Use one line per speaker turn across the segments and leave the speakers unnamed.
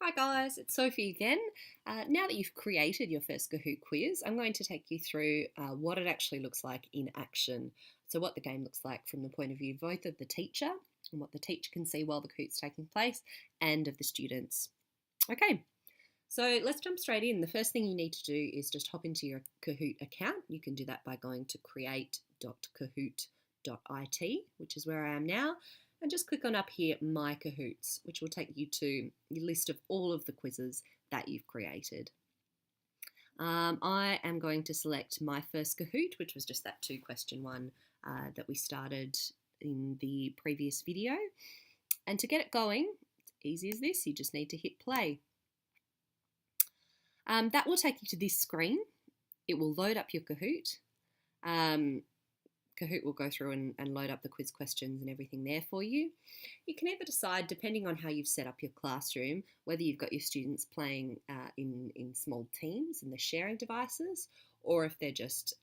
Hi guys, it's Sophie again. Now that you've created your first Kahoot quiz, I'm going to take you through what it actually looks like in action. So what the game looks like from the point of view both of the teacher and what the teacher can see while the Kahoot's taking place and of the students. Okay, so let's jump straight in. The first thing you need to do is just hop into your Kahoot account. You can do that by going to create.kahoot.it, which is where I am now, and just click on up here, My Kahoots, which will take you to your list of all of the quizzes that you've created. I am going to select my first Kahoot, which was just that 2-question one that we started in the previous video. And to get it going, it's easy as this, you just need to hit play. That will take you to this screen. It will load up your Kahoot. Kahoot will go through and load up the quiz questions and everything there for you. You can either decide, depending on how you've set up your classroom, whether you've got your students playing in small teams and they're sharing devices, or if they're just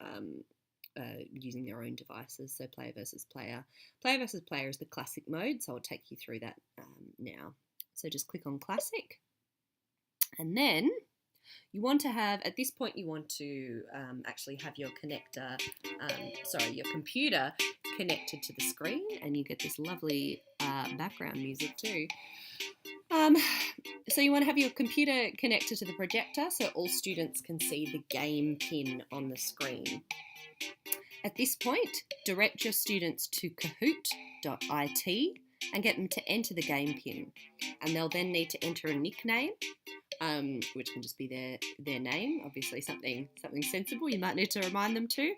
using their own devices, so player versus player. Player versus player is the classic mode, so I'll take you through that now. So just click on classic, and then you want to have, at this point, you want to actually have your your computer connected to the screen, and you get this lovely background music too. So you want to have your computer connected to the projector so all students can see the game pin on the screen. At this point, direct your students to kahoot.it and get them to enter the game pin, and they'll then need to enter a nickname, which can just be their name, obviously something sensible you might need to remind them to,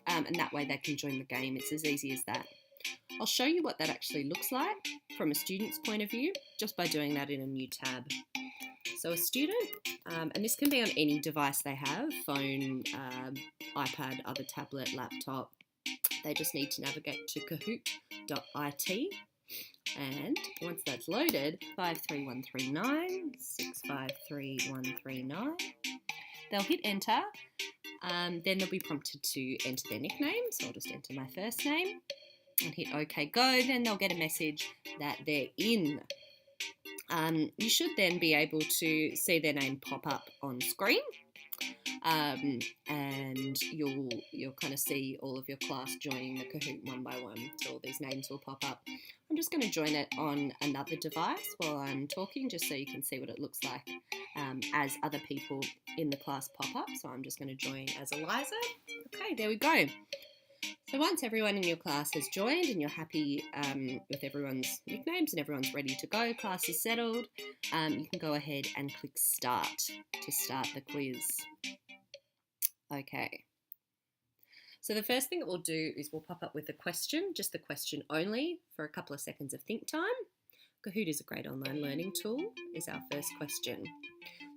and that way they can join the game. It's as easy as that. I'll show you what that actually looks like from a student's point of view just by doing that in a new tab. So a student, and this can be on any device they have, phone, iPad, other tablet, laptop, they just need to navigate to kahoot.it. And once that's loaded, 53139, 653139, they'll hit enter. Then they'll be prompted to enter their nickname, so I'll just enter my first name and hit OK Go. Then they'll get a message that they're in. You should then be able to see their name pop up on screen. And you'll kind of see all of your class joining the Kahoot one by one. So all these names will pop up. I'm just going to join it on another device while I'm talking, just so you can see what it looks like as other people in the class pop up. So I'm just going to join as Eliza. Okay, there we go. So once everyone in your class has joined and you're happy with everyone's nicknames and everyone's ready to go, class is settled, you can go ahead and click Start to start the quiz. Okay. So the first thing it will do is we'll pop up with a question, just the question only, for a couple of seconds of think time. Kahoot is a great online learning tool, is our first question.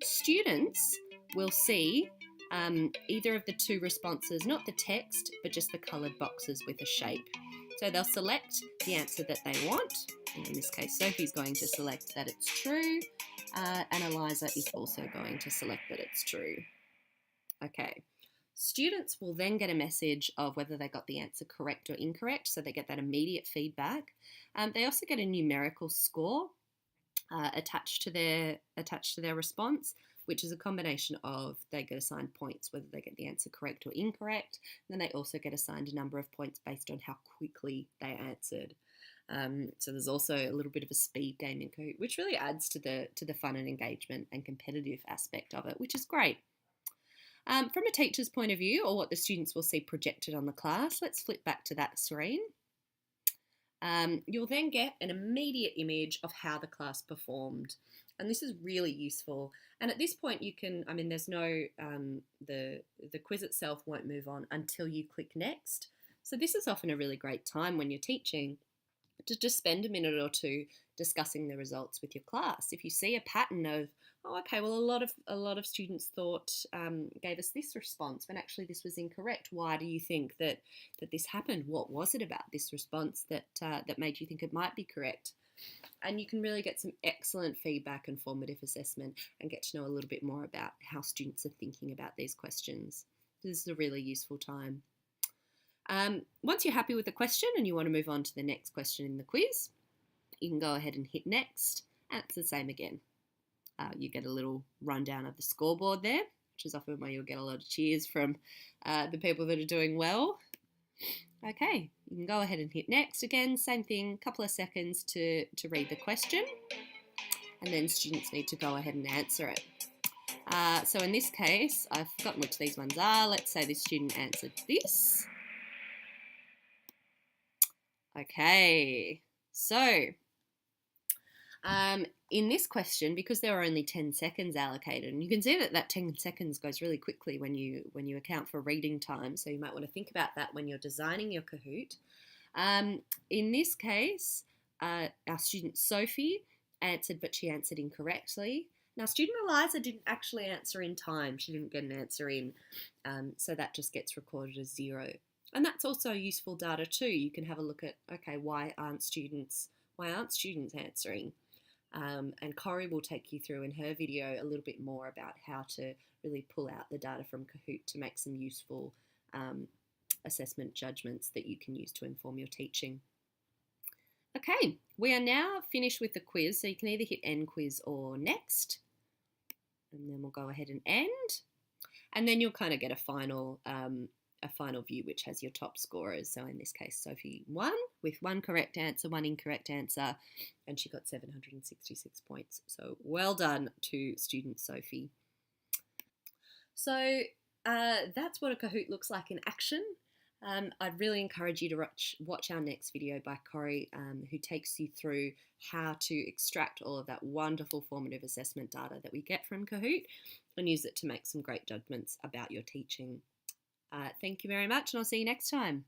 Students will see either of the two responses, not the text, but just the coloured boxes with a shape. So they'll select the answer that they want. In this case, Sophie's going to select that it's true, and Eliza is also going to select that it's true. Okay. Students will then get a message of whether they got the answer correct or incorrect, so they get that immediate feedback. They also get a numerical score attached to their response, which is a combination of they get assigned points whether they get the answer correct or incorrect. And then they also get assigned a number of points based on how quickly they answered. So there's also a little bit of a speed game in Kahoot, which really adds to the fun and engagement and competitive aspect of it, which is great. From a teacher's point of view, or what the students will see projected on the class, let's flip back to that screen. You'll then get an immediate image of how the class performed. And this is really useful. And at this point you can, there's no, the quiz itself won't move on until you click next. So this is often a really great time when you're teaching to just spend a minute or two discussing the results with your class. If you see a pattern of, oh, okay, well, a lot of students thought gave us this response when actually this was incorrect. Why do you think that this happened? What was it about this response that made you think it might be correct? And you can really get some excellent feedback and formative assessment and get to know a little bit more about how students are thinking about these questions. This is a really useful time. Once you're happy with the question and you want to move on to the next question in the quiz, you can go ahead and hit next, and it's the same again. you get a little rundown of the scoreboard there, which is often where you'll get a lot of cheers from the people that are doing well. Okay, you can go ahead and hit next. Again, same thing, couple of seconds to read the question, and then students need to go ahead and answer it. So in this case, I've forgotten which these ones are. Let's say this student answered this. Okay, so in this question, because there are only 10 seconds allocated, and you can see that 10 seconds goes really quickly when you account for reading time, so you might want to think about that when you're designing your Kahoot. In this case, our student Sophie answered, but she answered incorrectly. Now, student Eliza didn't actually answer in time. She didn't get an answer in, so that just gets recorded as 0. And that's also useful data too. You can have a look at, okay, why aren't students answering? And Corrie will take you through in her video a little bit more about how to really pull out the data from Kahoot to make some useful assessment judgments that you can use to inform your teaching. Okay, we are now finished with the quiz, so you can either hit End Quiz or Next, and then we'll go ahead and end, and then you'll kind of get a final view which has your top scorers. So in this case, Sophie won with 1 correct answer, 1 incorrect answer, and she got 766 points. So well done to student Sophie. So that's what a Kahoot looks like in action. I'd really encourage you to watch our next video by Corrie, who takes you through how to extract all of that wonderful formative assessment data that we get from Kahoot and use it to make some great judgments about your teaching. Thank you very much, and I'll see you next time.